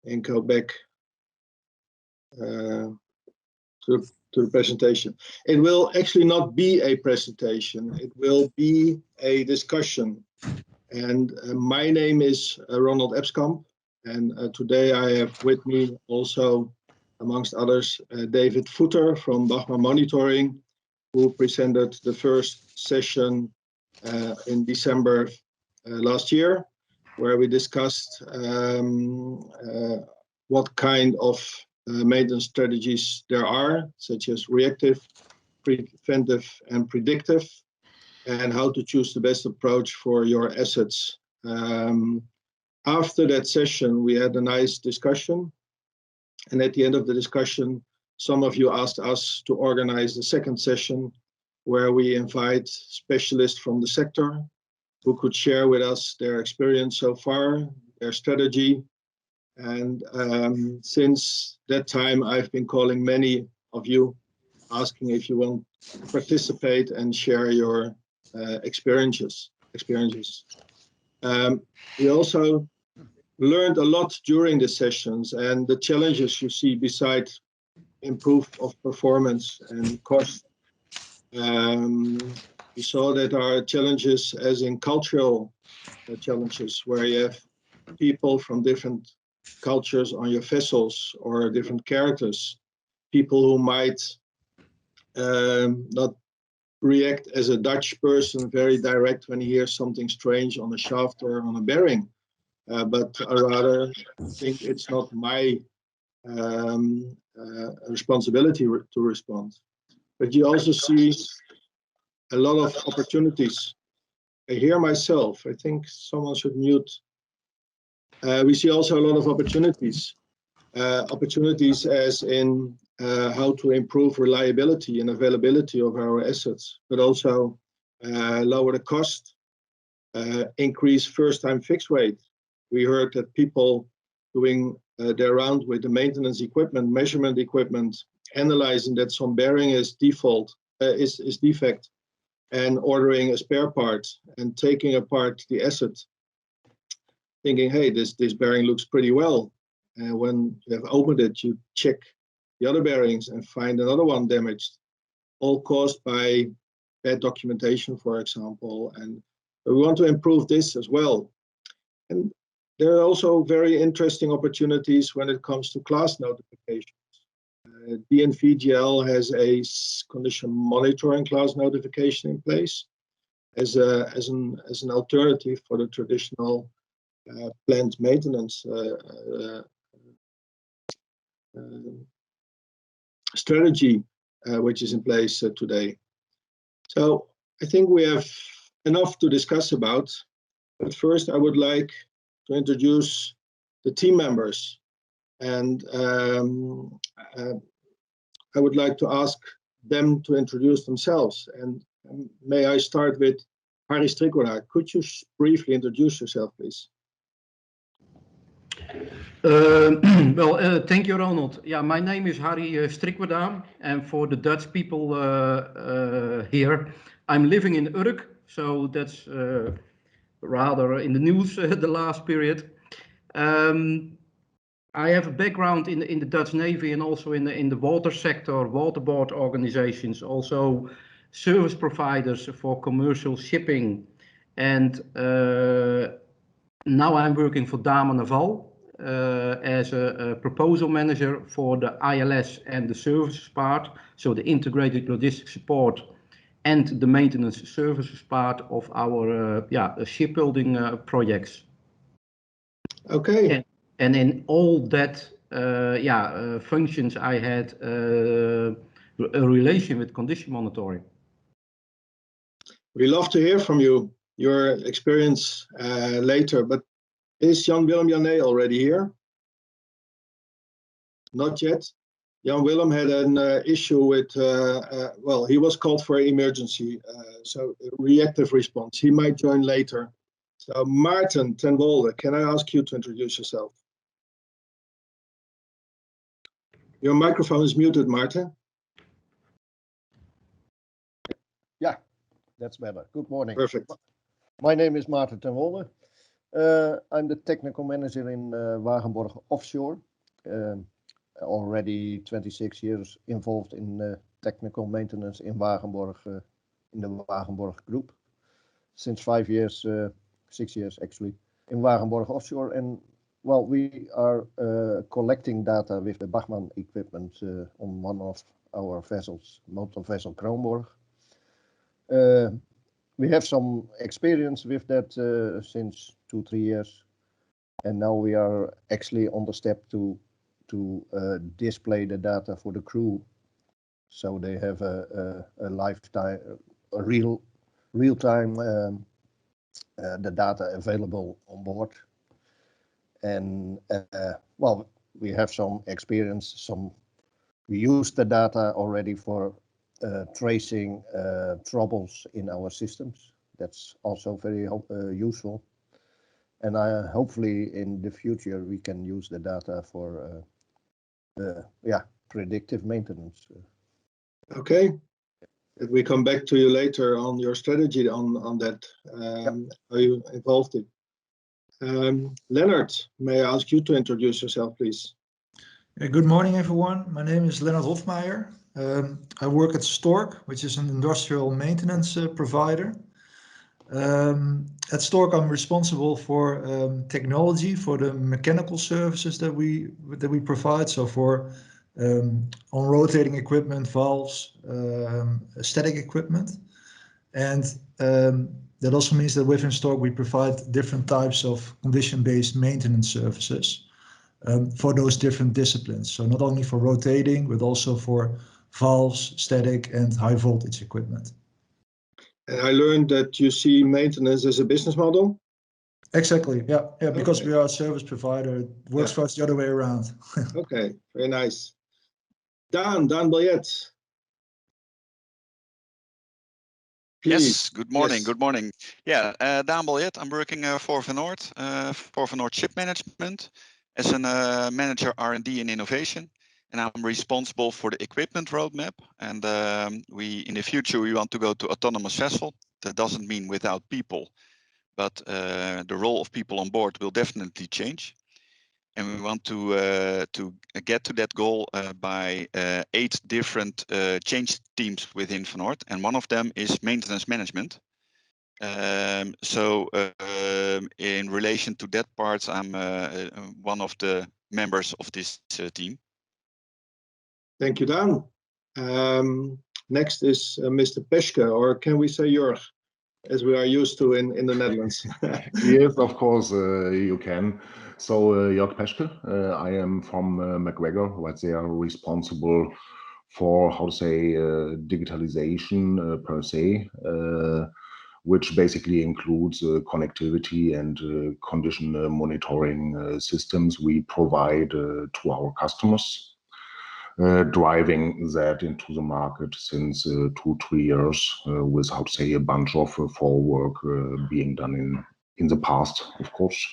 and go back to the presentation. It will actually not be a presentation. It will be a discussion. And my name is Ronald Epskamp. And today I have with me also, amongst others, David Footer from Bachmann Monitoring, who presented the first session in December last year, where we discussed what kind of maintenance strategies there are, such as reactive, preventive, and predictive, and how to choose the best approach for your assets. After that session, we had a nice discussion. And at the end of the discussion, some of you asked us to organize the second session, where we invite specialists from the sector who could share with us their experience so far, their strategy. And since that time, I've been calling many of you, asking if you want to participate and share your experiences. We also learned a lot during the sessions, and the challenges you see beside improve of performance and cost. We saw that our challenges, as in cultural challenges, where you have people from different cultures on your vessels or different characters, people who might not react as a Dutch person very direct when he hears something strange on a shaft or on a bearing, but I rather think it's not my responsibility to respond. But you also see a lot of opportunities. I hear myself. I think someone should mute. We see also a lot of opportunities. Opportunities as in how to improve reliability and availability of our assets, but also lower the cost, increase first-time fixed rate. We heard that people doing their round with the maintenance equipment, measurement equipment, analyzing that some bearing is is defect, and ordering a spare part and taking apart the asset, thinking, hey, this bearing looks pretty well. And when you have opened it, you check the other bearings and find another one damaged, all caused by bad documentation, for example. And we want to improve this as well. And there are also very interesting opportunities when it comes to class notifications. DNVGL has a condition monitoring class notification in place as an alternative for the traditional plant maintenance strategy, which is in place today. So I think we have enough to discuss about, but first I would like to introduce the team members, and I would like to ask them to introduce themselves. And may I start with Harry Strikkoda. Could you briefly introduce yourself, please? Thank you, Ronald. Yeah, my name is Harry Strikkoda, and for the Dutch people here, I'm living in Urk, so that's rather in the news the last period. I have a background in the Dutch Navy and also in the water sector, waterboard organizations, also service providers for commercial shipping, and now I'm working for Damen Naval. As a proposal manager for the ILS and the services part, so the integrated logistics support and the maintenance services part of our shipbuilding projects. Okay. And in all that functions, I had a relation with condition monitoring. We love to hear from you, your experience later, but is Jan-Willem Janné already here? Not yet. Jan-Willem had an issue with, he was called for emergency, so reactive response. He might join later. So Maarten ten Wolde, can I ask you to introduce yourself? Your microphone is muted, Maarten. Yeah, that's better. Good morning. Perfect. My name is Maarten ten Wolde. I'm the technical manager in Wagenborg Offshore. Already 26 years involved in technical maintenance in Wagenborg, in the Wagenborg group. Since 5 years, 6 years actually, in Wagenborg Offshore. And well, we are collecting data with the Bachmann equipment on one of our vessels, motor vessel Kronborg. We have some experience with that since 2-3 years, and now we are actually on the step to display the data for the crew, so they have a lifetime, a real time the data available on board. And well, we have some experience. We use the data already for tracing troubles in our systems. That's also very useful. And hopefully in the future we can use the data for predictive maintenance. Okay. If we come back to you later on your strategy on that, are you involved in? Lennard, may I ask you to introduce yourself, please? Good morning, everyone. My name is Lennard Hoffmeijer. I work at Stork, which is an industrial maintenance provider. At Stork, I'm responsible for technology for the mechanical services that we provide. So for on rotating equipment, valves, static equipment, and that also means that within Stork we provide different types of condition-based maintenance services for those different disciplines. So not only for rotating, but also for valves, static, and high voltage equipment. And I learned that you see maintenance as a business model. Exactly. Yeah. Because we are a service provider, it works for us the other way around. Okay, very nice. Daan Biljet. Please. Yes, good morning. Yes. Good morning. Yeah, Daan Biljet. I'm working for Lennard Ship Management as a manager R&D and innovation. And I'm responsible for the equipment roadmap. And in the future, we want to go to autonomous vessel. That doesn't mean without people, but the role of people on board will definitely change. And we want to get to that goal by 8 different change teams within Lennard. And one of them is maintenance management. So in relation to that part, I'm one of the members of this team. Thank you, Daan. Next is Mr. Peschke, or can we say Jörg, as we are used to in the Netherlands? Yes, of course, you can. So Jörg Peschke, I am from MacGregor, what they are responsible for, how to say, digitalization per se, which basically includes connectivity and condition monitoring systems we provide to our customers. Driving that into the market since 2-3 years with, how to say, a bunch of forework being done in the past, of course.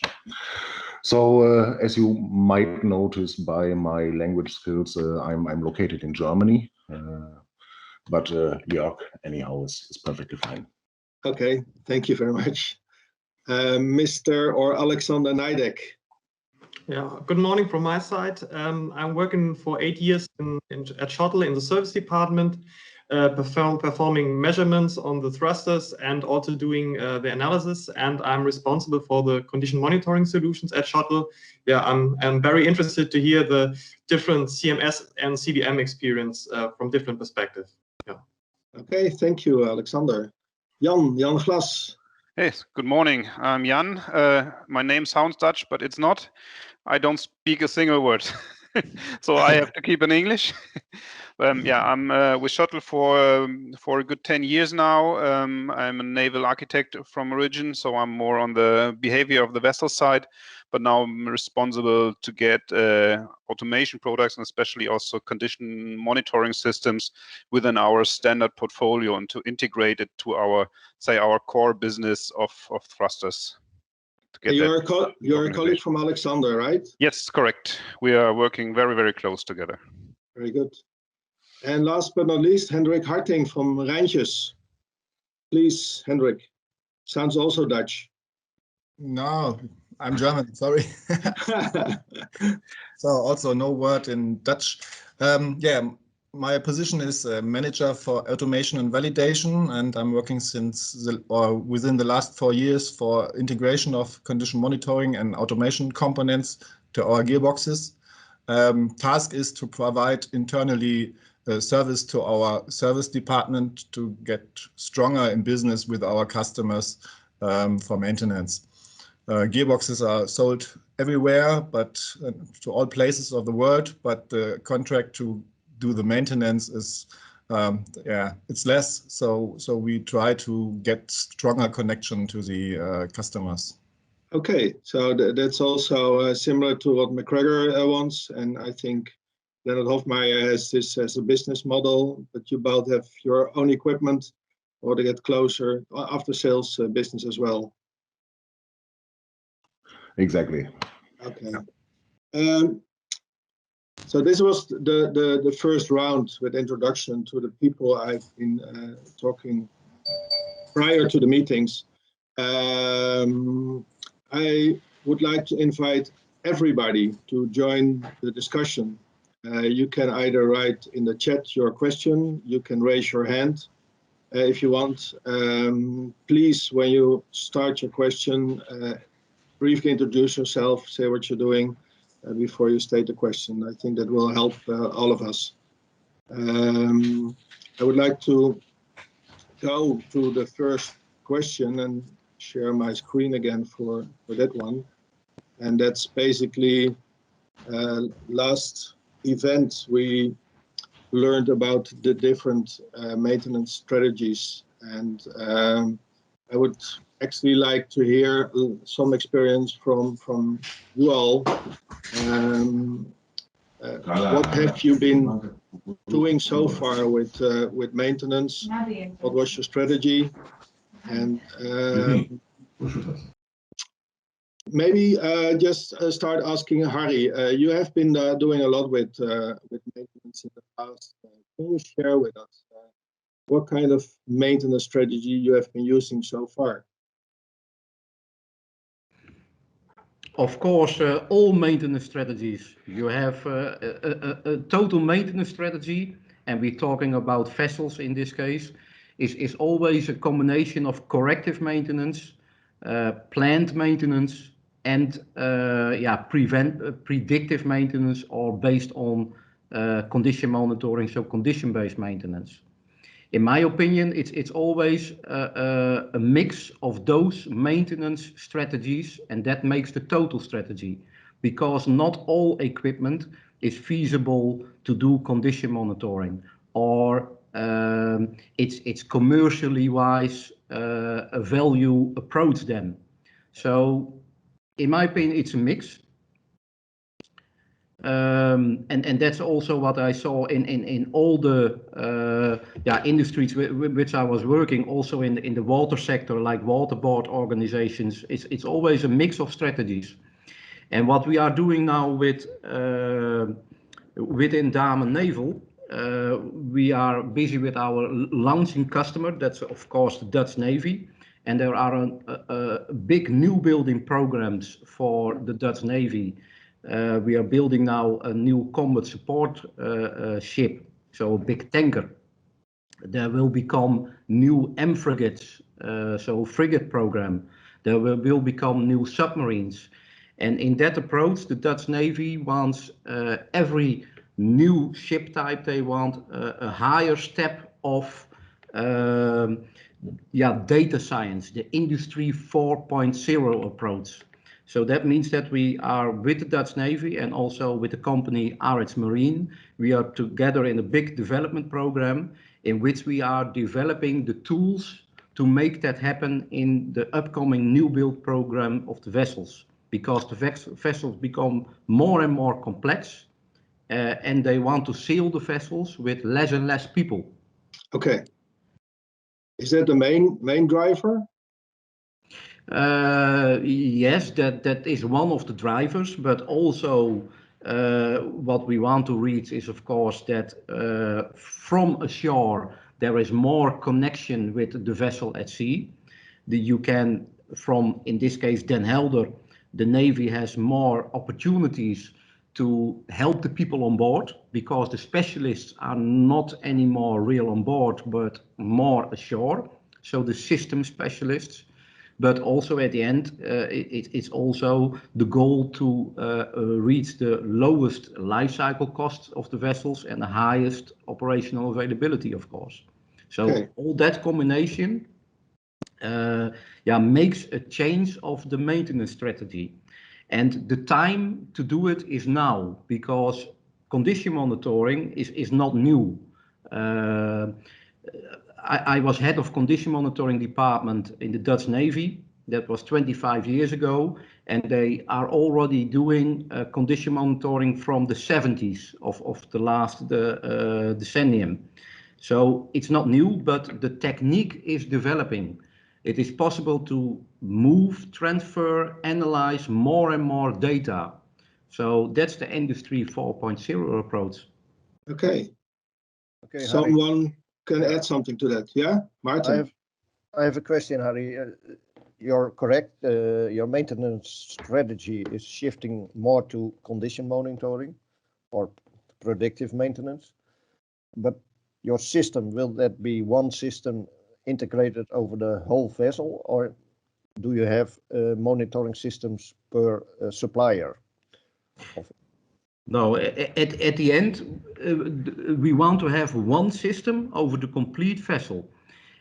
So as you might notice by my language skills, I'm located in Germany, but Jörg, anyhow, is perfectly fine. Okay, thank you very much. Mr. or Alexander Neideck. Yeah, good morning from my side. I'm working for 8 years at Shuttle in the service department, performing measurements on the thrusters and also doing the analysis. And I'm responsible for the condition monitoring solutions at Shuttle. Yeah, I'm very interested to hear the different CMS and CDM experience from different perspectives. Yeah. Okay, thank you, Alexander. Jan Glas. Yes, good morning. I'm Jan. My name sounds Dutch, but it's not. I don't speak a single word, so I have to keep in English. I'm with Shuttle for a good 10 years now. I'm a naval architect from origin, so I'm more on the behavior of the vessel side. But now I'm responsible to get automation products and especially also condition monitoring systems within our standard portfolio and to integrate it to our core business of thrusters. You're a colleague from Alexander, right? Yes, correct. We are working very, very close together. Very good. And last but not least, Hendrik Harting from Rijntjes. Please, Hendrik. Sounds also Dutch. No, I'm German, sorry. So also no word in Dutch. Yeah, my position is manager for automation and validation, and I'm working within the last 4 years for integration of condition monitoring and automation components to our gearboxes. Task is to provide internally service to our service department to get stronger in business with our customers for maintenance. Gearboxes are sold everywhere, but to all places of the world, but the contract to do the maintenance is it's less. So we try to get stronger connection to the customers. Okay, so that's also similar to what McGregor wants, and I think Lennard Hoffmeijer has this as a business model, but you both have your own equipment or to get closer after sales business as well. Exactly. Okay. So this was the first round with introduction to the people I've been talking prior to the meetings. I would like to invite everybody to join the discussion. You can either write in the chat your question, you can raise your hand if you want. Please, when you start your question, briefly introduce yourself, say what you're doing before you state the question. I think that will help all of us. I would like to go to the first question and share my screen again for that one. And that's basically last event we learned about the different maintenance strategies, and I would actually like to hear some experience from you all. What have you been doing so far with maintenance? What was your strategy? And maybe just start asking Harry. You have been doing a lot with maintenance in the past. Can you share with us what kind of maintenance strategy you have been using so far? Of course, all maintenance strategies. You have a total maintenance strategy, and we're talking about vessels in this case, is always a combination of corrective maintenance, planned maintenance, and predictive maintenance, or based on condition monitoring, so condition-based maintenance. In my opinion, it's always a mix of those maintenance strategies, and that makes the total strategy, because not all equipment is feasible to do condition monitoring, or it's commercially wise a value approach then. So in my opinion, it's a mix. And that's also what I saw in all the industries which I was working, also in the water sector, like water board organizations. It's always a mix of strategies. And what we are doing now within Damen Naval, we are busy with our launching customer. That's of course the Dutch Navy, and there are big new building programs for the Dutch Navy. We are building now a new combat support ship, so a big tanker. There will become new M frigates, so frigate program. There will become new submarines. And in that approach, the Dutch Navy wants every new ship type, they want a higher step of data science, the Industry 4.0 approach. So that means that we are with the Dutch Navy and also with the company RH Marine. We are together in a big development program in which we are developing the tools to make that happen in the upcoming new build program of the vessels, because the vessels become more and more complex, and they want to sail the vessels with less and less people. Okay. Is that the main driver? Yes, that is one of the drivers, but also what we want to reach is, of course, that from ashore there is more connection with the vessel at sea. You can from, in this case, Den Helder, the Navy has more opportunities to help the people on board, because the specialists are not anymore real on board, but more ashore. So the system specialists, but also at the end, it's also the goal to reach the lowest life cycle costs of the vessels and the highest operational availability, of course. So all that combination makes a change of the maintenance strategy. And the time to do it is now, because condition monitoring is not new. I was head of condition monitoring department in the Dutch Navy. That was 25 years ago, and they are already doing condition monitoring from the 70s of the last decennium. So it's not new, but the technique is developing. It is possible to move, transfer, analyze more and more data. So that's the Industry 4.0 approach. Okay. Okay, Someone can add something to that. Yeah, Martin. I have a question, Harry. You're correct. Your maintenance strategy is shifting more to condition monitoring or predictive maintenance. But your system, will that be one system integrated over the whole vessel, or do you have monitoring systems per supplier? No, at the end, we want to have one system over the complete vessel.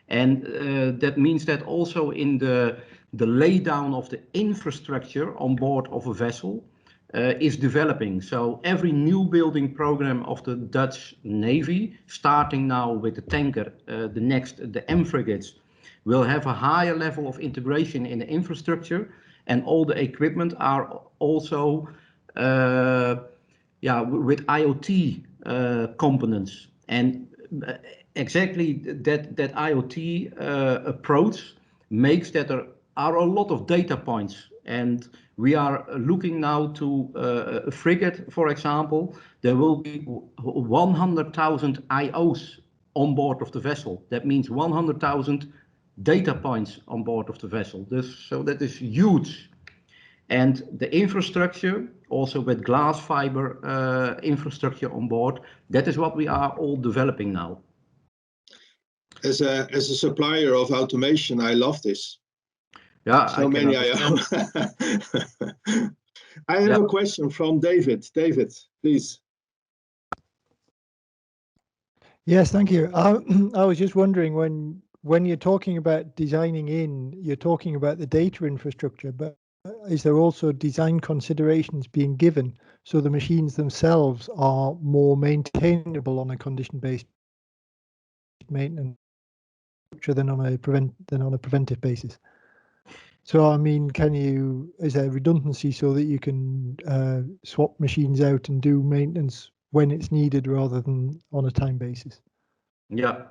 And that means that also in the laydown of the infrastructure on board of a vessel is developing. So every new building program of the Dutch Navy, starting now with the tanker, the M frigates, will have a higher level of integration in the infrastructure, and all the equipment are also with IoT components. And exactly that IoT approach makes that there are a lot of data points, and we are looking now to a frigate, for example. There will be 100,000 IOs on board of the vessel. That means 100,000 data points on board of the vessel. So that is huge. And the infrastructure, also with glass fiber infrastructure on board, that is what we are all developing now. As a supplier of automation, I love this. Yeah, so many IOs. I have a question from David. David, please. Yes, thank you. I was just wondering, when you're talking about designing in, you're talking about the data infrastructure, but is there also design considerations being given so the machines themselves are more maintainable on a condition-based maintenance structure than on a preventive basis? So, I mean, is there redundancy so that you can swap machines out and do maintenance when it's needed rather than on a time basis? Yeah,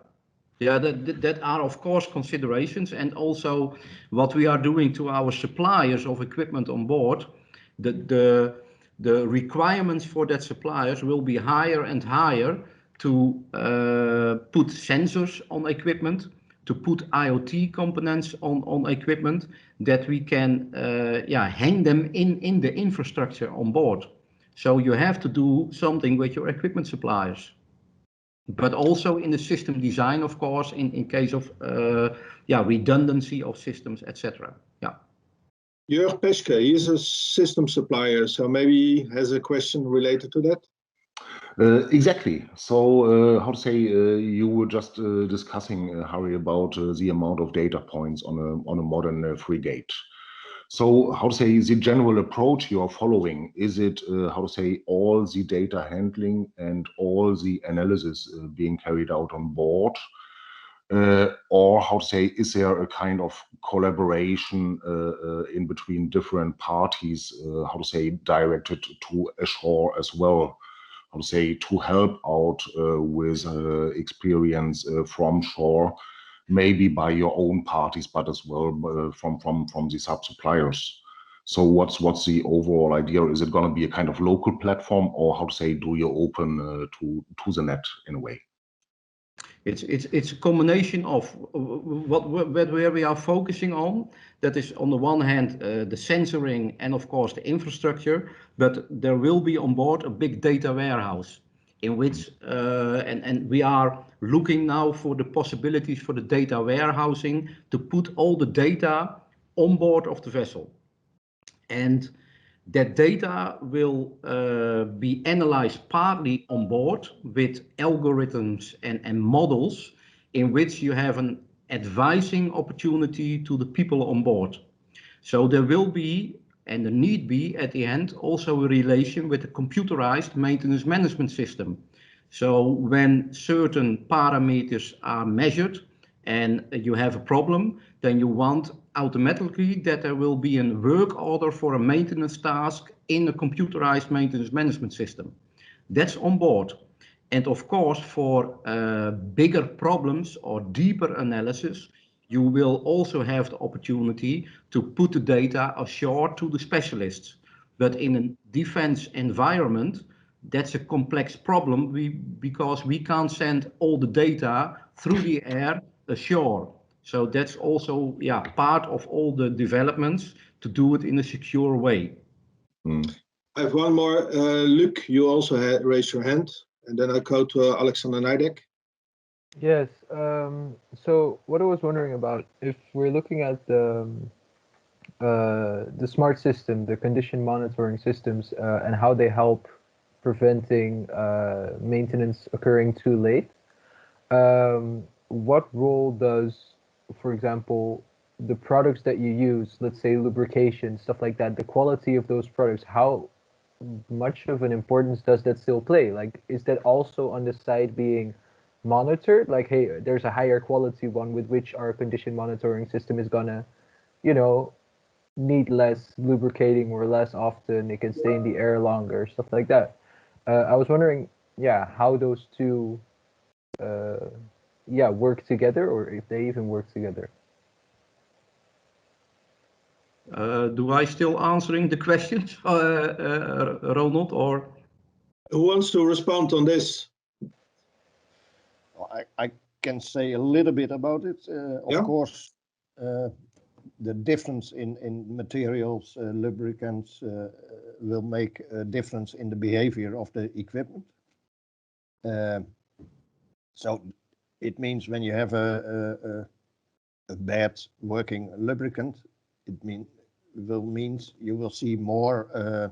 that are of course considerations, and also what we are doing to our suppliers of equipment on board. The requirements for that suppliers will be higher and higher to put sensors on equipment, to put IoT components on equipment, that we can hang them in the infrastructure on board. So you have to do something with your equipment suppliers, but also in the system design, of course, in case of redundancy of systems, etc. Yeah. Jörg Peschke, he is a system supplier, so maybe he has a question related to that. Exactly. So, you were just discussing, Harry, about the amount of data points on a modern frigate. So, the general approach you are following, is it, all the data handling and all the analysis being carried out on board? Or, is there a kind of collaboration in between different parties, directed to ashore as well? To help out with experience from shore, maybe by your own parties, but as well from the sub-suppliers. So what's the overall idea? Is it going to be a kind of local platform, or do you open to the net in a way? It's a combination of where we are focusing on. That is on the one hand the sensoring and of course the infrastructure, but there will be on board a big data warehouse in which and we are looking now for the possibilities for the data warehousing to put all the data on board of the vessel. And that data will be analyzed partly on board with algorithms and models in which you have an advising opportunity to the people on board. So there will be, and there need be at the end, also a relation with the computerized maintenance management system. So when certain parameters are measured and you have a problem, then you want automatically that there will be a work order for a maintenance task in a computerized maintenance management system. That's on board. And of course, for bigger problems or deeper analysis, you will also have the opportunity to put the data ashore to the specialists. But in a defense environment, that's a complex problem because we can't send all the data through the air ashore. So that's also part of all the developments to do it in a secure way. I have one more. Luc, you also raised your hand, and then I go to Alexander Neideck. Yes. So what I was wondering about, if we're looking at the smart system, the condition monitoring systems, and how they help preventing maintenance occurring too late, what role does, for example, the products that you use, let's say lubrication, stuff like that, the quality of those products, how much of an importance does that still play? Like, is that also on the side being monitored? Like, hey, there's a higher quality one with which our condition monitoring system is gonna, need less lubricating or less often, it can stay in the air longer, stuff like that. I was wondering, how those two work together, or if they even work together. Do I still answering the questions, Ronald, or? Who wants to respond on this? I can say a little bit about it. Of course, the difference in materials, lubricants, will make a difference in the behavior of the equipment. So it means when you have a bad working lubricant, it means you will see more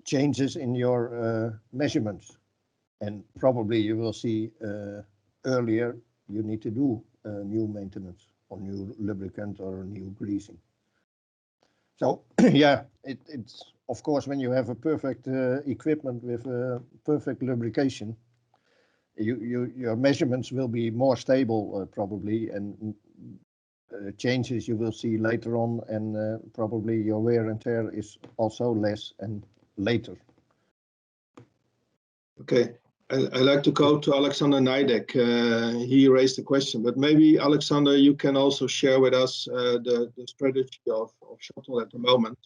changes in your measurements, and probably you will see earlier you need to do new maintenance or new lubricant or new greasing. So it's of course when you have a perfect equipment with perfect lubrication, your measurements will be more stable probably, and changes you will see later on, and probably your wear and tear is also less and later. Okay, I like to go to Alexander Neideck. He raised a question, but maybe Alexander, you can also share with us the strategy of Shuttle at the moment.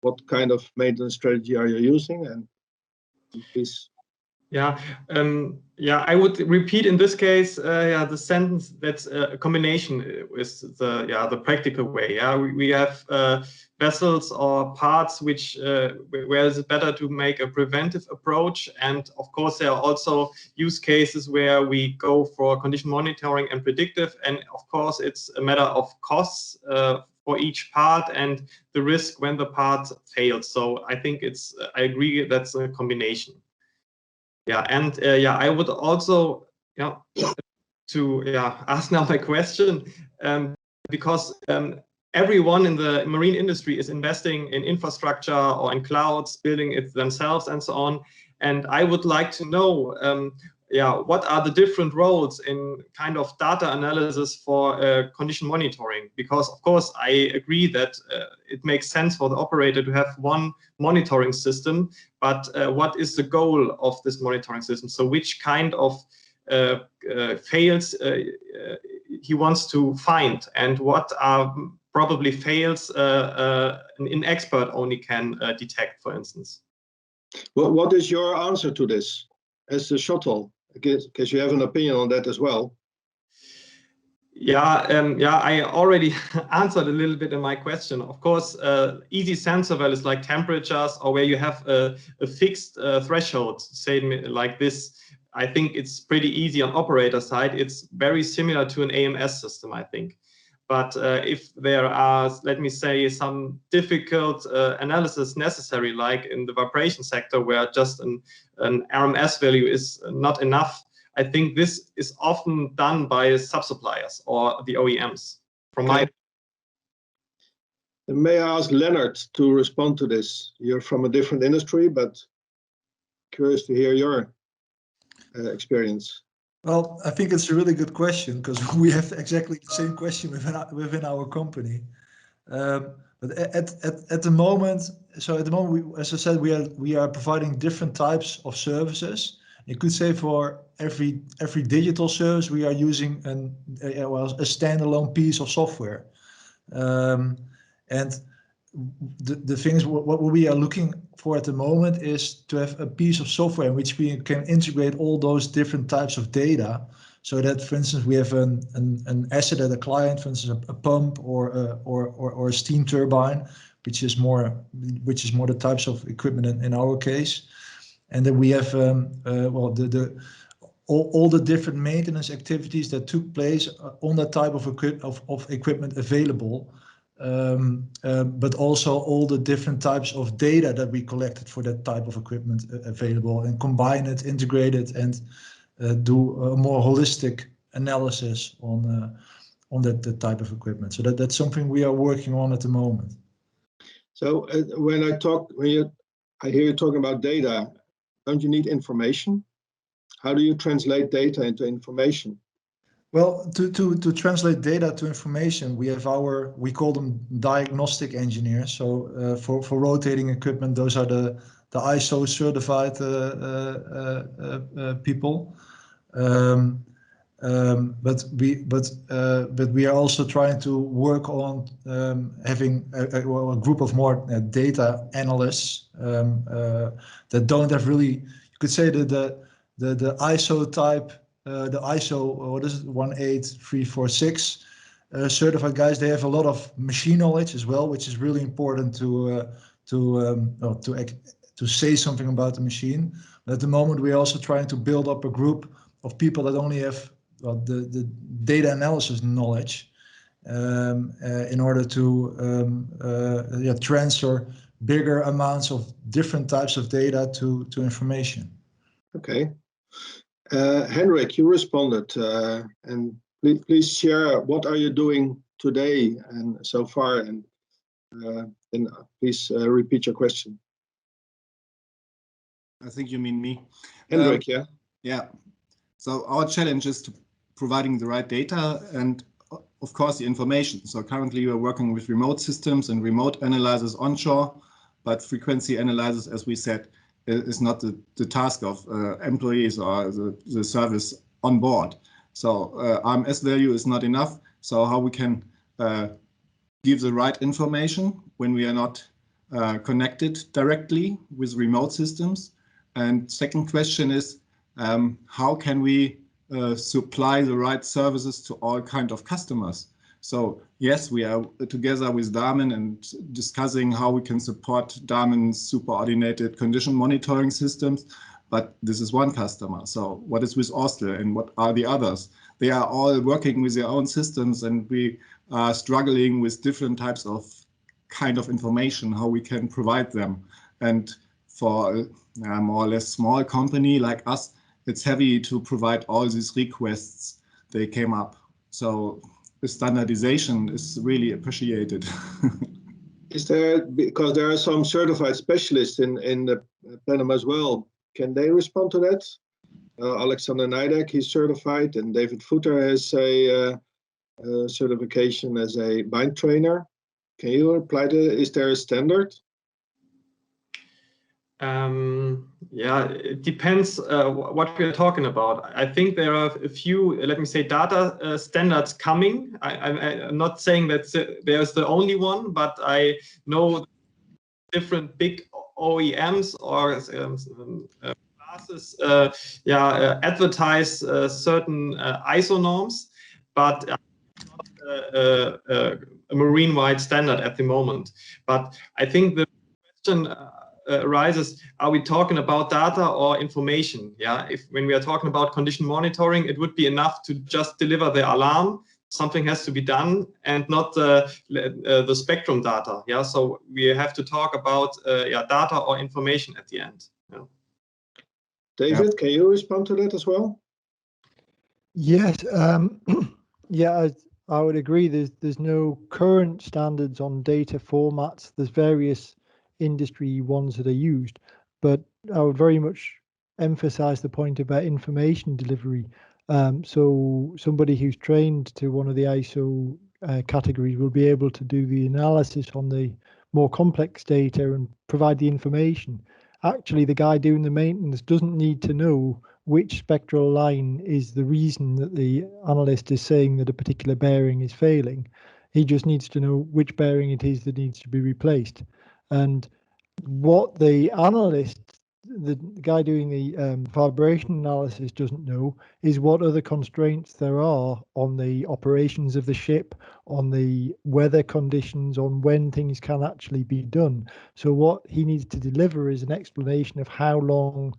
What kind of maintenance strategy are you using? And please. I would repeat in this case, the sentence that's a combination with the practical way. We have vessels or parts which where it's better to make a preventive approach, and of course there are also use cases where we go for condition monitoring and predictive, and of course it's a matter of costs for each part and the risk when the part fails. So I think I agree that's a combination. I would also ask now my question, because everyone in the marine industry is investing in infrastructure or in clouds, building it themselves and so on. And I would like to know, what are the different roles in kind of data analysis for condition monitoring? Because of course I agree that it makes sense for the operator to have one monitoring system, but what is the goal of this monitoring system? So which kind of fails he wants to find, and what are probably fails an expert only can detect, for instance? What is your answer to this? as the shuttle? Because you have an opinion on that as well. Yeah, I already answered a little bit in my question. Of course, easy sensor values like temperatures, or where you have a fixed threshold, say like this, I think it's pretty easy on operator side. It's very similar to an AMS system, I think. But if there are, let me say, some difficult analysis necessary, like in the vibration sector, where just an RMS value is not enough, I think this is often done by sub-suppliers or the OEMs. From my May I ask Lennard to respond to this? You're from a different industry, but curious to hear your experience. Well, I think it's a really good question, because we have exactly the same question within our company. But at the moment, as I said, we are providing different types of services. You could say for every digital service, we are using a standalone piece of software. And the things what we are looking for at the moment is to have a piece of software in which we can integrate all those different types of data, so that, for instance, we have an asset at a client, for instance, a pump or a steam turbine, which is more the types of equipment in our case, and then we have all the different maintenance activities that took place on that type of equipment available. But also all the different types of data that we collected for that type of equipment available, and combine it, integrate it, and do a more holistic analysis on that type of equipment. So that's something we are working on at the moment. So when I hear you talking about data, don't you need information? How do you translate data into information? Well, to translate data to information, we call them diagnostic engineers. So for rotating equipment, those are the ISO certified people. But we are also trying to work on having a group of more data analysts that don't have really, you could say that the ISO type. The ISO, what is it, 18346 certified guys, they have a lot of machine knowledge as well, which is really important to say something about the machine. But at the moment, we're also trying to build up a group of people that only have the data analysis knowledge in order to transfer bigger amounts of different types of data to information. Okay. Hendrik, you responded, and please share what are you doing today and so far, and please repeat your question. I think you mean me. Hendrik, yeah? Yeah. So our challenge is to providing the right data and, of course, the information. So currently we are working with remote systems and remote analyzers onshore, but frequency analyzers, as we said, is not the task of employees or the service on board. So RMS value is not enough. So how we can give the right information when we are not connected directly with remote systems. And second question is, how can we supply the right services to all kinds of customers? So yes, we are together with Damen and discussing how we can support Damen's superordinated condition monitoring systems, but this is one customer. So what is with Oslo and what are the others? They are all working with their own systems, and we are struggling with different types of kind of information, how we can provide them. And for a more or less small company like us, it's heavy to provide all these requests they came up. So the standardization is really appreciated. Is there, because there are some certified specialists in the panel as well, can they respond to that? Alexander Neideck, he's certified, and David Footer has a certification as a bind trainer. Can you reply to, is there a standard? Yeah, it depends what we're talking about. I think there are a few, let me say, data standards coming. I'm not saying that there's the only one, but I know different big OEMs or buses advertise certain ISO norms, but not a marine-wide standard at the moment. But I think the question arises: are we talking about data or information? Yeah, if when we are talking about condition monitoring, it would be enough to just deliver the alarm. Something has to be done, and not the spectrum data. Yeah, so we have to talk about data or information at the end. Yeah. David, can you respond to that as well? Yes, yeah, I would agree. There's no current standards on data formats. There's various industry ones that are used, but I would very much emphasize the point about information delivery. So somebody who's trained to one of the ISO categories will be able to do the analysis on the more complex data and provide the information. Actually, the guy doing the maintenance doesn't need to know which spectral line is the reason that the analyst is saying that a particular bearing is failing. He just needs to know which bearing it is that needs to be replaced. And what the analyst, the guy doing the vibration analysis, doesn't know is what other constraints there are on the operations of the ship, on the weather conditions, on when things can actually be done. So what he needs to deliver is an explanation of how long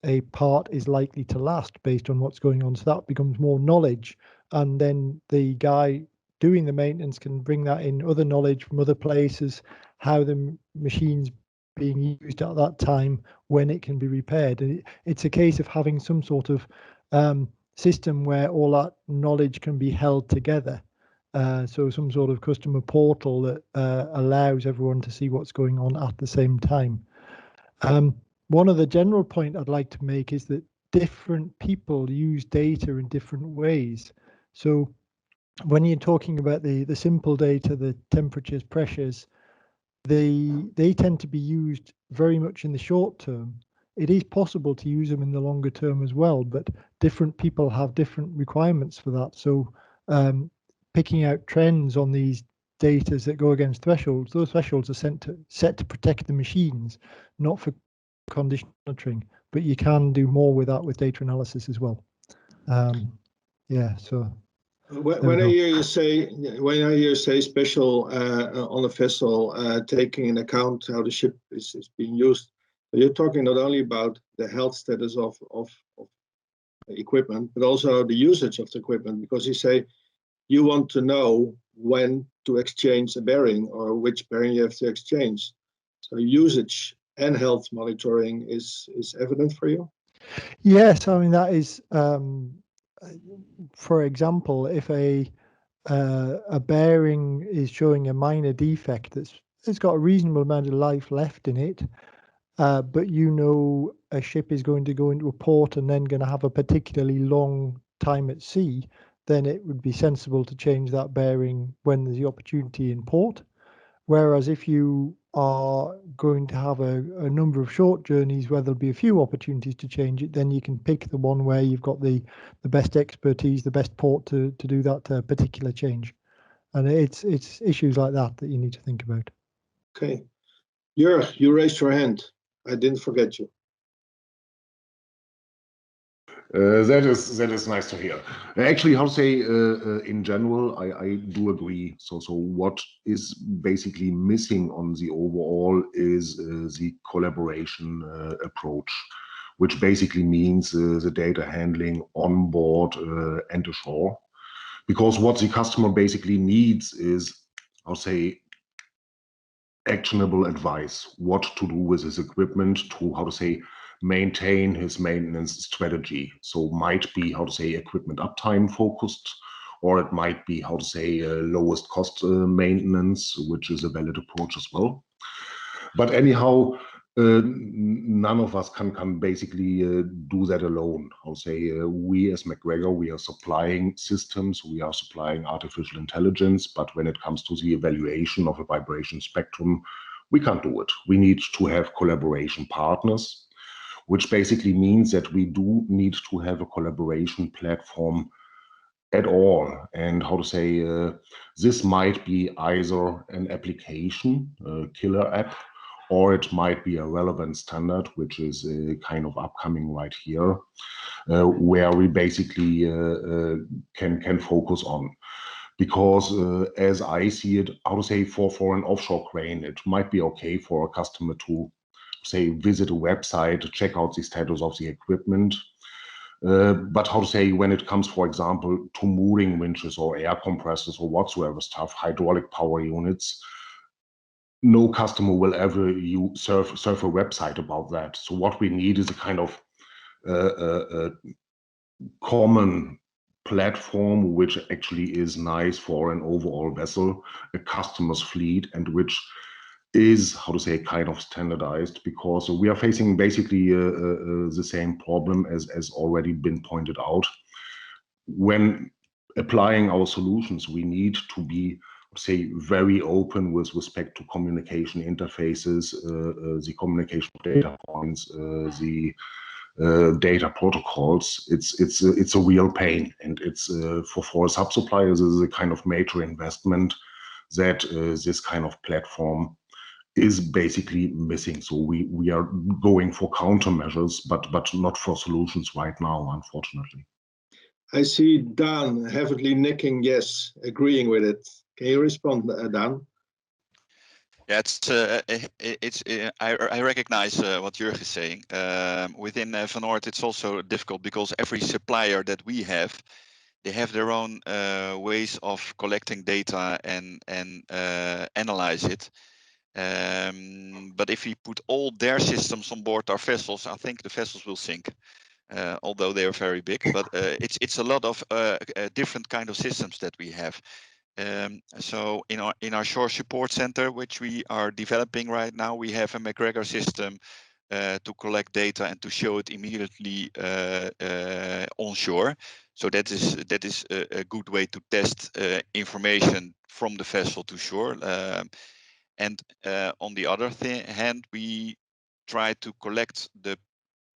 a part is likely to last based on what's going on. So that becomes more knowledge, and then the guy doing the maintenance can bring that in other knowledge from other places, how the machine's being used at that time, when it can be repaired. And it's a case of having some sort of system where all that knowledge can be held together. So some sort of customer portal that allows everyone to see what's going on at the same time. One of the general point I'd like to make is that different people use data in different ways. So when you're talking about the simple data, the temperatures, pressures, they tend to be used very much in the short term. It is possible to use them in the longer term as well, but different people have different requirements for that. So picking out trends on these data that go against thresholds, those thresholds are set to protect the machines, not for condition monitoring, but you can do more with that with data analysis as well. Yeah, so when I hear you say special on a vessel, taking into account how the ship is being used, you're talking not only about the health status of equipment, but also the usage of the equipment, because you say you want to know when to exchange a bearing or which bearing you have to exchange. So usage and health monitoring is evident for you? yes, I mean that is, for example, if a bearing is showing a minor defect it's got a reasonable amount of life left in it, but you know a ship is going to go into a port and then going to have a particularly long time at sea, then it would be sensible to change that bearing when there's the opportunity in port. Whereas if you are going to have a number of short journeys where there'll be a few opportunities to change it, then you can pick the one where you've got the best expertise, the best port to do that particular change. And it's issues like that you need to think about. Okay. Jörg, you raised your hand. I didn't forget you. That is nice to hear. Actually, how to say, in general, I do agree. So what is basically missing on the overall is the collaboration approach, which basically means the data handling on board and ashore. Because what the customer basically needs is, I'll say, actionable advice, what to do with his equipment to, how to say, maintain his maintenance strategy. So might be, how to say, equipment uptime focused, or it might be, how to say, lowest cost maintenance, which is a valid approach as well. But anyhow, none of us can basically do that alone. I'll say we as MacGregor, we are supplying systems, we are supplying artificial intelligence, but when it comes to the evaluation of a vibration spectrum, we can't do it. We need to have collaboration partners, which basically means that we do need to have a collaboration platform at all. And how to say, this might be either an application, killer app, or it might be a relevant standard, which is kind of upcoming right here, where we basically can focus on. Because as I see it, how to say, for an offshore crane, it might be okay for a customer to say visit a website to check out the status of the equipment. But how to say, when it comes, for example, to mooring winches or air compressors or whatsoever stuff, hydraulic power units, no customer will ever surf a website about that. So what we need is a kind of common platform which actually is nice for an overall vessel, a customer's fleet, and which is, how to say, kind of standardized, because we are facing basically the same problem as already been pointed out. When applying our solutions, we need to be, say, very open with respect to communication interfaces, the communication data points, the data protocols. It's a real pain, and it's for sub-suppliers is a kind of major investment that this kind of platform is basically missing. So we are going for countermeasures, but not for solutions right now, unfortunately. I see Dan heavily nicking yes, agreeing with it. Can you respond, Dan? Yeah, I recognize what Jurg is saying. Within Van Oord, it's also difficult because every supplier that we have, they have their own ways of collecting data and analyze it. But if we put all their systems on board our vessels, I think the vessels will sink. Although they are very big, but it's a lot of different kind of systems that we have. So in our shore support center, which we are developing right now, we have a MacGregor system to collect data and to show it immediately onshore. So that is a good way to test information from the vessel to shore. And on the other hand, we try to collect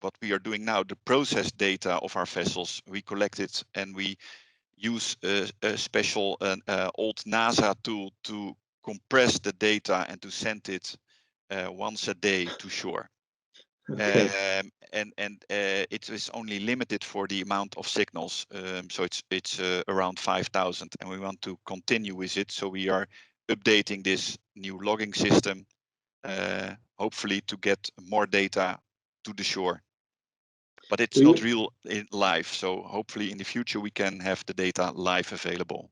what we are doing now, the process data of our vessels. We collect it and we use a special old NASA tool to compress the data and to send it once a day to shore. Okay. And it is only limited for the amount of signals. So it's around 5,000, and we want to continue with it. So we are updating this new logging system, hopefully to get more data to the shore. But it's not real live, so hopefully in the future we can have the data live available.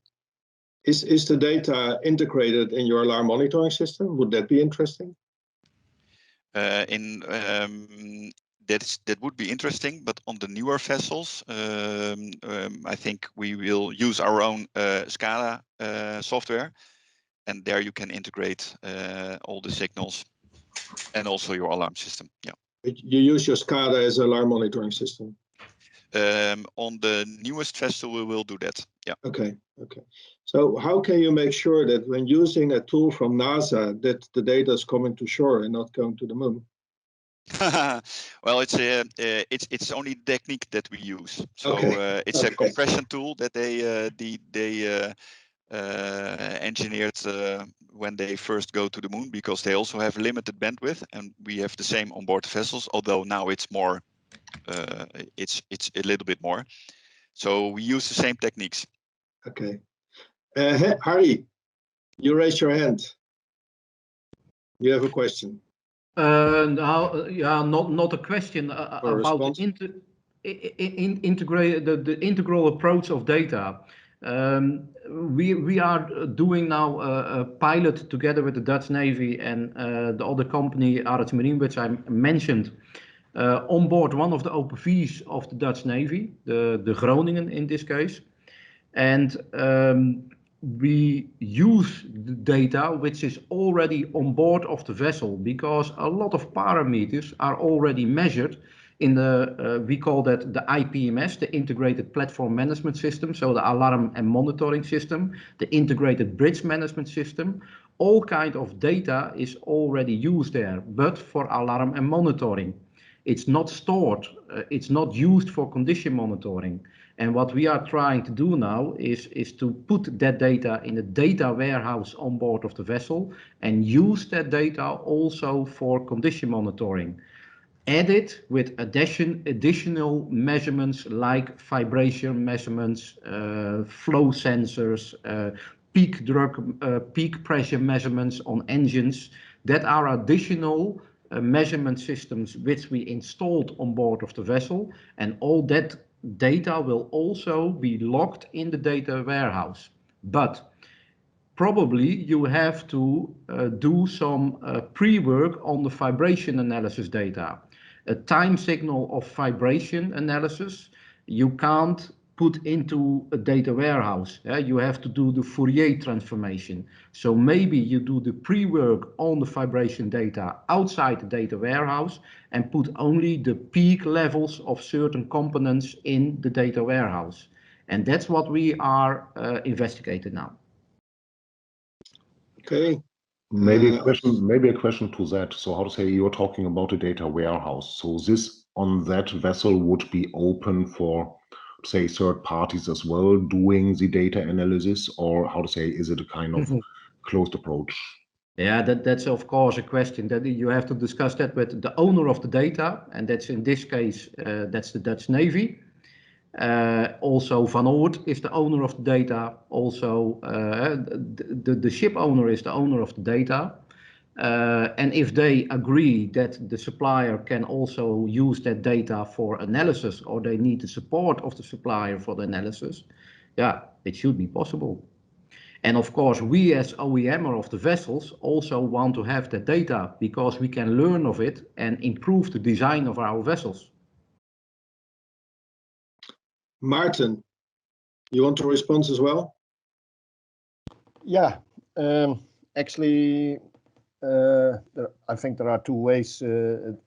Is the data integrated in your alarm monitoring system? Would that be interesting? That would be interesting, but on the newer vessels, I think we will use our own SCADA software, and there you can integrate all the signals and also your alarm system. Yeah. You use your SCADA as an alarm monitoring system? On the newest vessel, we will do that. Yeah. Okay. So how can you make sure that when using a tool from NASA, that the data is coming to shore and not going to the moon? Well, it's only the technique that we use. So it's a compression tool that they engineered when they first go to the moon, because they also have limited bandwidth, and we have the same on board vessels, although now it's more it's a little bit more. So we use the same techniques. Okay. Harry, you raised your hand. You have a question. Not a question about the integral approach of data. We are doing now a pilot together with the Dutch Navy and the other company, RS Marine, which I mentioned, on board one of the OPVs of the Dutch Navy, the Groningen in this case. And we use the data which is already on board of the vessel, because a lot of parameters are already measured in the, we call that the IPMS, the Integrated Platform Management System, so the alarm and monitoring system, the Integrated Bridge Management System. All kind of data is already used there, but for alarm and monitoring. it's not stored, it's not used for condition monitoring. And what we are trying to do now is to put that data in a data warehouse on board of the vessel and use that data also for condition monitoring. Add it with additional measurements like vibration measurements, flow sensors, peak pressure measurements on engines. That are additional measurement systems which we installed on board of the vessel, and all that data will also be logged in the data warehouse. But probably you have to do some pre-work on the vibration analysis data. A time signal of vibration analysis, you can't put into a data warehouse. You have to do the Fourier transformation. So maybe you do the pre-work on the vibration data outside the data warehouse and put only the peak levels of certain components in the data warehouse. And that's what we are investigating now. Okay. Maybe a question to that. So how to say, you're talking about a data warehouse. So this on that vessel would be open for, say, third parties as well doing the data analysis, or how to say, is it a kind of closed approach? Yeah, that's of course a question that you have to discuss that with the owner of the data, and that's in this case, that's the Dutch Navy. Also Van Oort is the owner of the data. Also the ship owner is the owner of the data. And if they agree that the supplier can also use that data for analysis, or they need the support of the supplier for the analysis, yeah, it should be possible. And of course, we as OEMer of the vessels also want to have that data because we can learn of it and improve the design of our vessels. Maarten, you want to respond as well? Yeah, actually, I think there are two ways to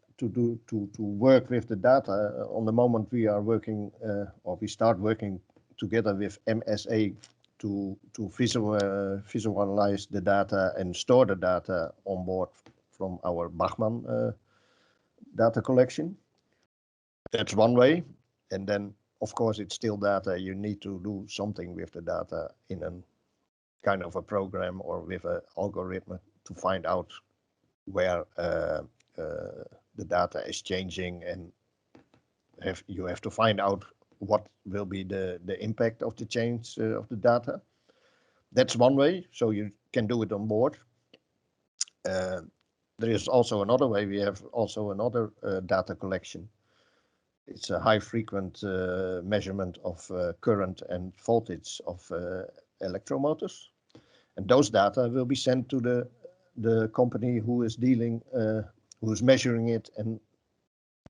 work with the data. On the moment we are working, or we start working together with MSA to visualize the data and store the data on board from our Bachmann data collection. That's one way, and then of course it's still data. You need to do something with the data in a kind of a program or with an algorithm to find out where the data is changing, and you have to find out what will be the impact of the change of the data. That's one way, so you can do it on board. There is also another way. We have also another data collection. It's a high frequent measurement of current and voltage of electromotors. And those data will be sent to the company who is dealing, who is measuring it, and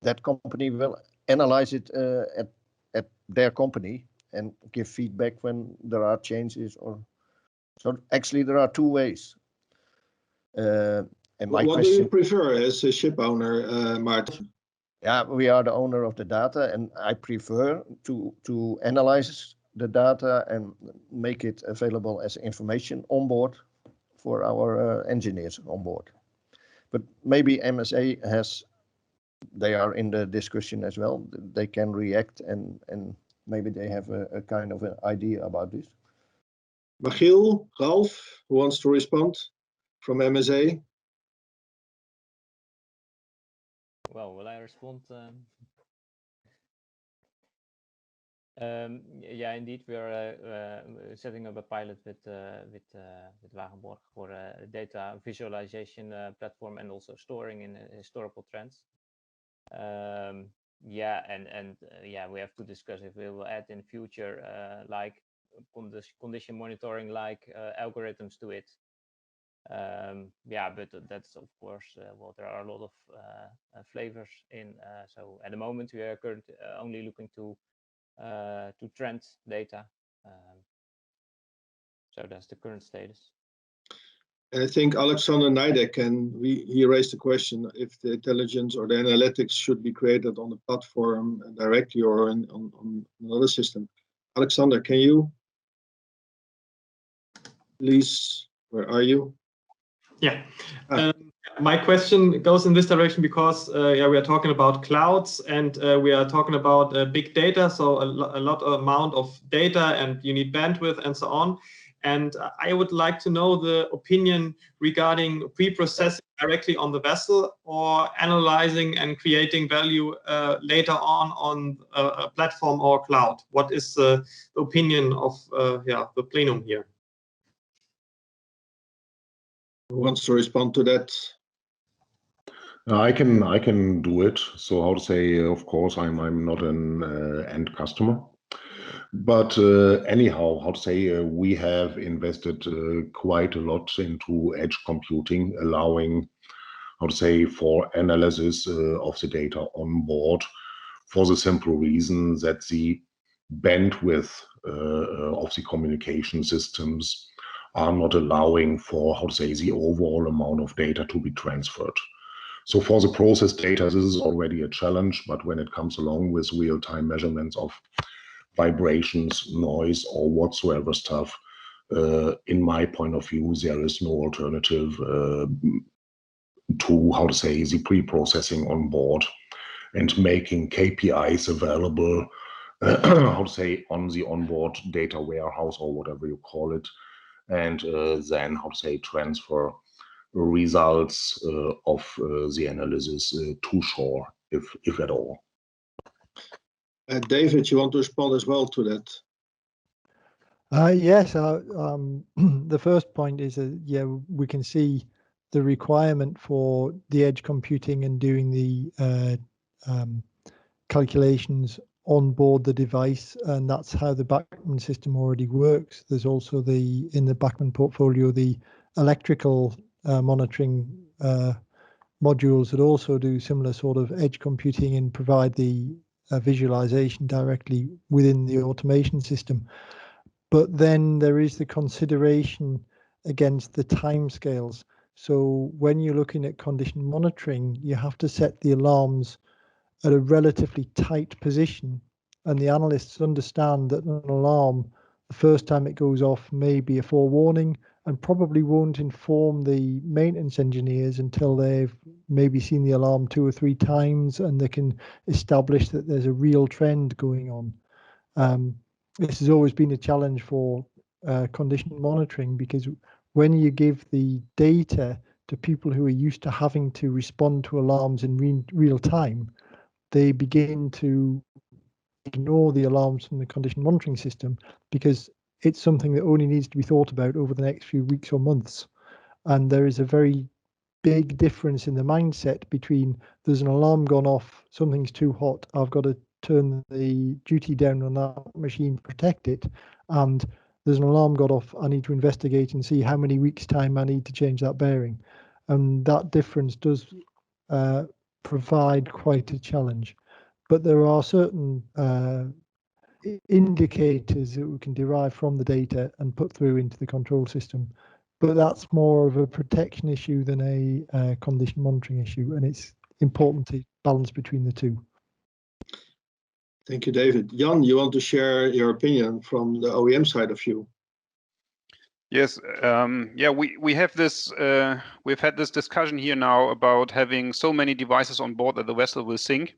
that company will analyze it at their company and give feedback when there are changes. So actually there are two ways. And my what question, do you prefer as a ship owner, Maarten? Yeah, we are the owner of the data, and I prefer to analyze the data and make it available as information on board for our engineers on board. But maybe MSA they are in the discussion as well. They can react and maybe they have a kind of an idea about this. Michiel, Ralph, who wants to respond from MSA? Well, will I respond? Yeah, indeed, we are setting up a pilot with Wagenborg for a data visualization platform and also storing in historical trends. Yeah, and yeah, we have to discuss if we will add in future like condition monitoring, like algorithms to it. Yeah, but that's of course well, there are a lot of flavors in. So at the moment we are currently only looking to trend data. So that's the current status. And I think Alexander Neideck, and he raised the question if the intelligence or the analytics should be created on the platform directly or on another system. Alexander, can you please, where are you? Yeah. My question goes in this direction because yeah, we are talking about clouds and we are talking about big data, so a lot amount of data, and you need bandwidth and so on. And I would like to know the opinion regarding pre-processing directly on the vessel or analyzing and creating value later on a platform or cloud. What is the opinion of yeah, the plenum here? Who wants to respond to that? I can do it. So how to say? Of course, I'm not an end customer, but anyhow, how to say? We have invested quite a lot into edge computing, allowing how to say for analysis of the data on board, for the simple reason that the bandwidth of the communication systems are not allowing for how to say the overall amount of data to be transferred. So for the process data, this is already a challenge, but when it comes along with real-time measurements of vibrations, noise, or whatsoever stuff, in my point of view, there is no alternative to, how to say, the pre-processing on board and making KPIs available, how to say, on the onboard data warehouse or whatever you call it, and then, how to say, transfer results of the analysis to shore, if at all. David, you want to respond as well to that? Yes, the first point is that, yeah, we can see the requirement for the edge computing and doing the calculations on board the device, and that's how the Bachmann system already works. There's also in the Bachmann portfolio, the electrical monitoring modules that also do similar sort of edge computing and provide the visualization directly within the automation system. But then there is the consideration against the timescales. So when you're looking at condition monitoring, you have to set the alarms at a relatively tight position, and the analysts understand that an alarm, the first time it goes off, may be a forewarning and probably won't inform the maintenance engineers until they've maybe seen the alarm 2 or 3 times and they can establish that there's a real trend going on. This has always been a challenge for condition monitoring, because when you give the data to people who are used to having to respond to alarms in real time, they begin to ignore the alarms from the condition monitoring system because it's something that only needs to be thought about over the next few weeks or months. And there is a very big difference in the mindset between there's an alarm gone off, something's too hot, I've got to turn the duty down on that machine to protect it, and there's an alarm got off, I need to investigate and see how many weeks time I need to change that bearing. And that difference does provide quite a challenge. But there are certain indicators that we can derive from the data and put through into the control system. But that's more of a protection issue than a condition monitoring issue, and it's important to balance between the two. Thank you, David. Jan, you want to share your opinion from the OEM side of you? Yes, yeah, we have this. We've had this discussion here now about having so many devices on board that the vessel will sink,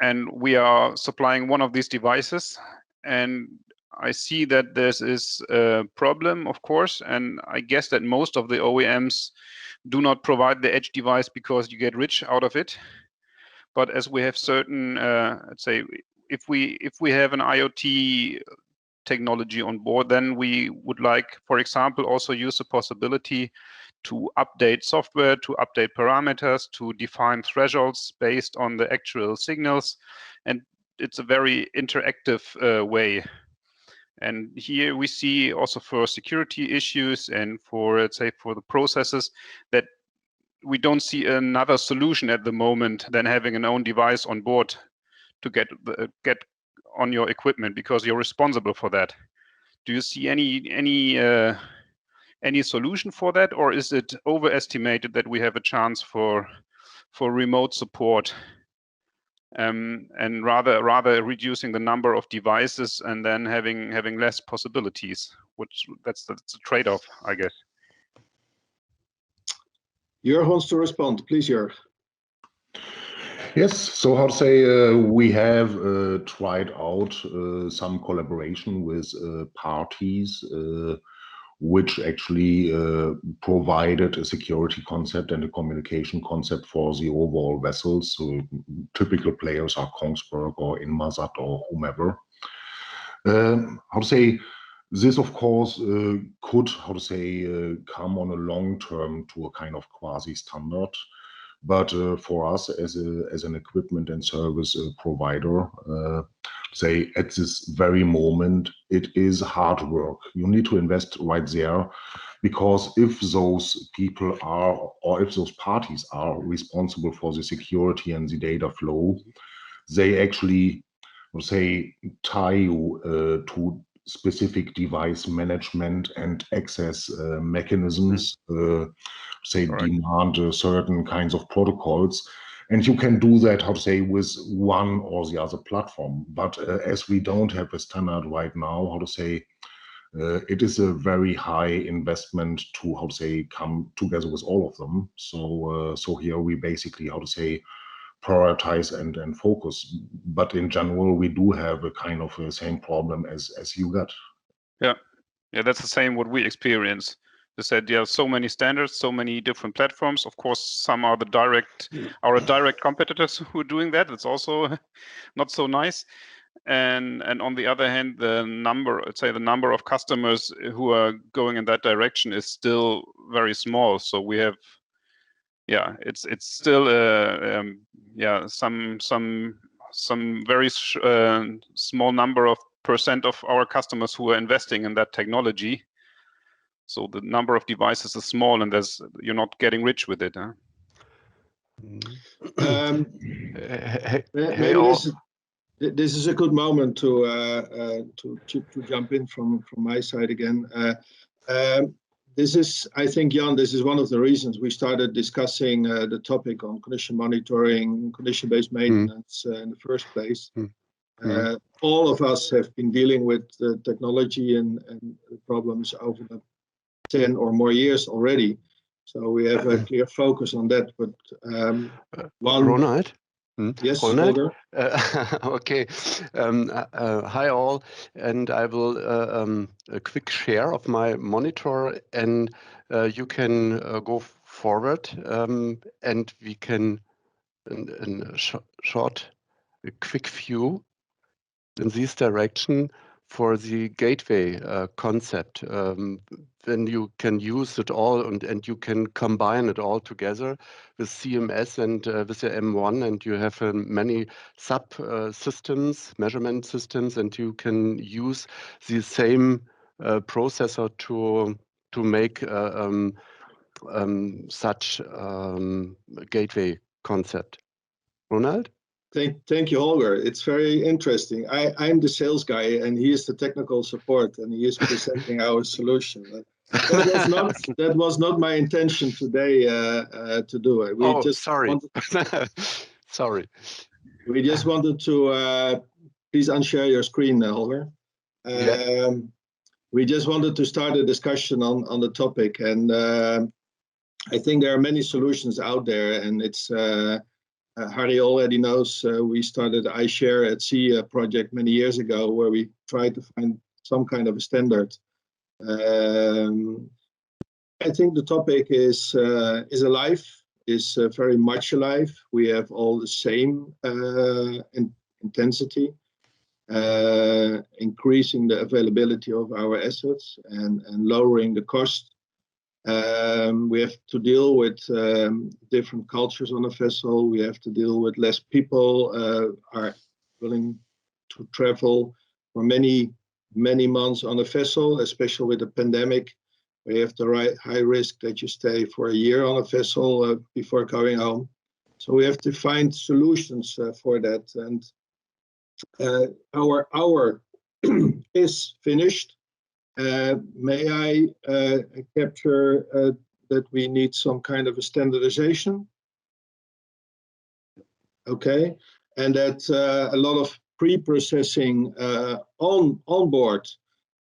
and we are supplying one of these devices. And I see that this is a problem, of course, and I guess that most of the OEMs do not provide the edge device because you get rich out of it. But as we have certain, let's say, if we have an IoT technology on board, then we would like, for example, also use the possibility to update software, to update parameters, to define thresholds based on the actual signals. And it's a very interactive way. And here we see also for security issues and for, let's say, for the processes, that we don't see another solution at the moment than having an own device on board to get on your equipment, because you're responsible for that. Do you see any solution for that, or is it overestimated that we have a chance for remote support, and rather reducing the number of devices and then having less possibilities? Which that's a trade-off, I guess. Jörg wants to respond. Please, Jörg. Yes, so how to say, we have tried out some collaboration with parties which actually provided a security concept and a communication concept for the overall vessels. So typical players are Kongsberg or Inmarsat or whomever. How to say, this of course could, how to say, come on a long term to a kind of quasi-standard. But for us as an equipment and service provider, say at this very moment, it is hard work. You need to invest right there, because if those people are, or if those parties are responsible for the security and the data flow, they actually, say, tie you to specific device management and access mechanisms, say, demand certain kinds of protocols. And you can do that, how to say, with one or the other platform. But as we don't have a standard right now, how to say, it is a very high investment to, how to say, come together with all of them. So so here we basically, how to say, prioritize and focus. But in general, we do have a kind of the same problem as you got. Yeah, that's the same what we experience. They said, yeah, so many standards, so many different platforms. Of course, some are our direct competitors who are doing that. It's also not so nice. And on the other hand, the number of customers who are going in that direction is still very small. So we have, yeah, it's still some very small number of % of our customers who are investing in that technology. So the number of devices is small, and you're not getting rich with it. Huh? This is a good moment to jump in from my side again. This is, I think, Jan, this is one of the reasons we started discussing the topic on condition monitoring, condition-based maintenance in the first place. All of us have been dealing with the technology and problems over the 10 or more years already. So we have a clear focus on that. But Ronald? Yes, Ronald? Holger? Okay. Hi all, and I will a quick share of my monitor, and you can go forward, and we can in a quick view in this direction for the gateway concept. Then you can use it all, and you can combine it all together with CMS and with the M1, and you have many sub systems, measurement systems, and you can use the same processor to make such gateway concept. Ronald? Thank you, Holger. It's very interesting. I'm the sales guy, and he is the technical support, and he is presenting our solution. That was not my intention today to do it. Sorry. Sorry. We just wanted to please unshare your screen, Holger. We just wanted to start a discussion on the topic, and I think there are many solutions out there, and it's. Harry already knows we started iShare at Sea project many years ago, where we tried to find some kind of a standard. I think the topic is alive, is very much alive. We have all the same intensity, increasing the availability of our assets and lowering the cost. We have to deal with different cultures on a vessel. We have to deal with less people are willing to travel for many months on a vessel, especially with the pandemic. We have the high risk that you stay for a year on a vessel before going home. So we have to find solutions for that. And our hour is finished. May I capture that we need some kind of a standardization? Okay, and that a lot of pre-processing on board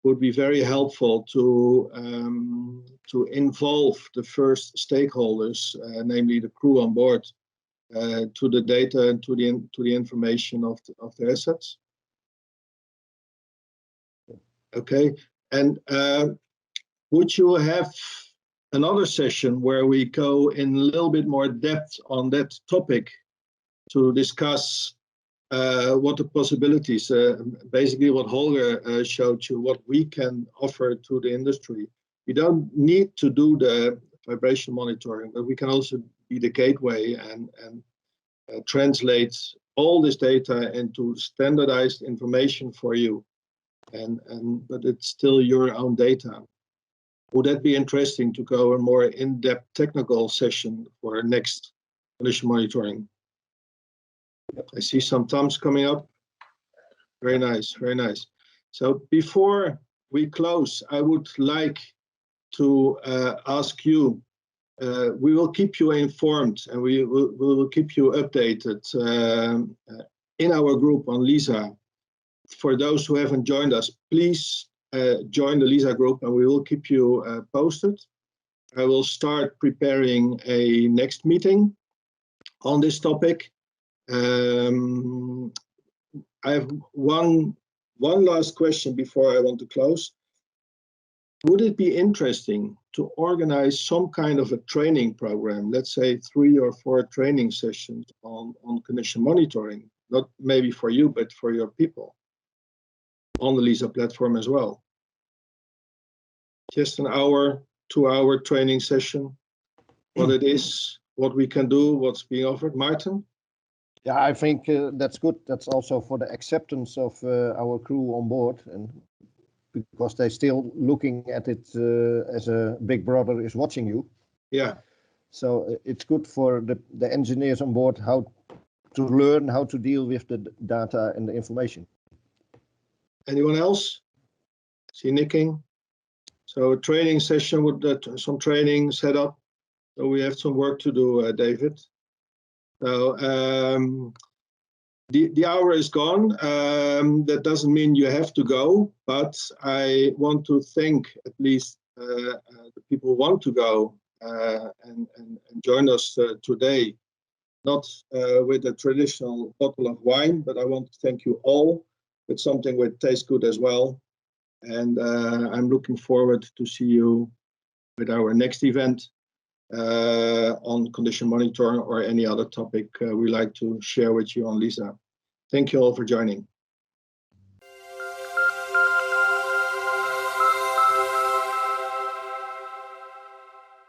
would be very helpful to involve the first stakeholders, namely the crew on board, to the data and to the information of the assets. Okay, and would you have another session where we go in a little bit more depth on that topic to discuss what the possibilities, basically what Holger showed you, what we can offer to the industry. You don't need to do the vibration monitoring, but we can also be the gateway and translate all this data into standardized information for you. But it's still your own data. Would that be interesting to go a more in-depth technical session for next condition monitoring? I see some thumbs coming up. Very nice, very nice. So before we close, I would like to ask you, we will keep you informed and we will keep you updated in our group on LISA. For those who haven't joined us, please join the LISA group and we will keep you posted. I will start preparing a next meeting on this topic. I have one last question before I want to close. Would it be interesting to organize some kind of a training program, let's say 3 or 4 training sessions on condition monitoring, not maybe for you, but for your people on the LISA platform as well? Just an hour, 2-hour training session, what it is, what we can do, what's being offered. Martin? Yeah, I think that's good. That's also for the acceptance of our crew on board, and because they're still looking at it as a big brother is watching you. Yeah. So it's good for the engineers on board how to learn how to deal with the data and the information. Anyone else? See nicking. So a training session with some training set up. So we have some work to do, David. So the hour is gone. That doesn't mean you have to go, but I want to thank at least the people who want to go and join us today. Not with a traditional bottle of wine, but I want to thank you all with something that tastes good as well. And I'm looking forward to see you with our next event on condition monitoring or any other topic we like to share with you on LISA. Thank you all for joining.